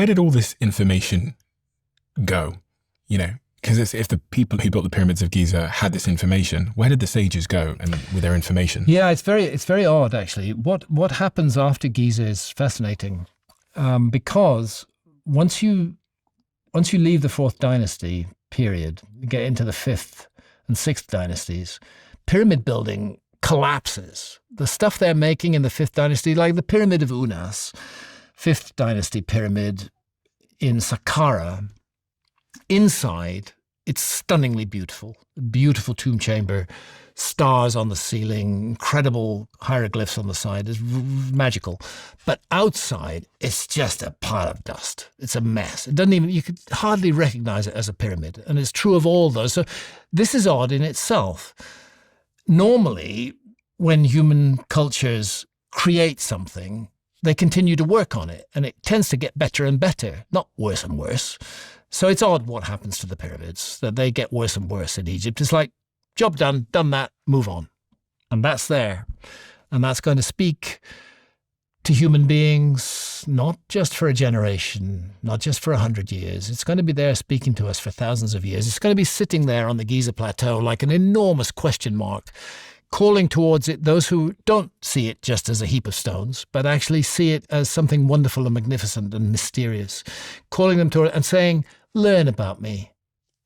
where did all this information go? You know, because if the people who built the pyramids of Giza had this information, where did the sages go and with their information? Yeah, it's very odd actually. What happens after Giza is fascinating, because once you leave the fourth dynasty period, you get into the fifth and sixth dynasties, pyramid building collapses. The stuff they're making in the fifth dynasty, like the Pyramid of Unas, fifth dynasty pyramid in Saqqara, inside, it's stunningly beautiful. Beautiful tomb chamber, stars on the ceiling, incredible hieroglyphs on the side. It's magical. But outside, it's just a pile of dust. It's a mess. It doesn't even, you could hardly recognize it as a pyramid. And it's true of all those. So this is odd in itself. Normally, when human cultures create something, they continue to work on it. And it tends to get better and better, not worse and worse. So it's odd what happens to the pyramids, that they get worse and worse in Egypt. It's like, job done that, move on. And that's there. And that's going to speak to human beings, not just for a generation, not just for 100 years. It's going to be there speaking to us for thousands of years. It's going to be sitting there on the Giza Plateau like an enormous question mark, calling towards it those who don't see it just as a heap of stones, but actually see it as something wonderful and magnificent and mysterious, calling them to it and saying, learn about me,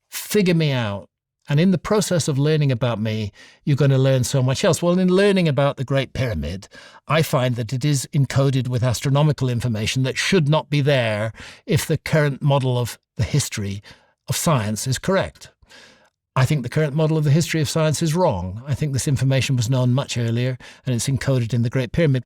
figure me out. And in the process of learning about me, you're going to learn so much else. Well, in learning about the Great Pyramid, I find that it is encoded with astronomical information that should not be there if the current model of the history of science is correct. I think the current model of the history of science is wrong. I think this information was known much earlier, and it's encoded in the Great Pyramid.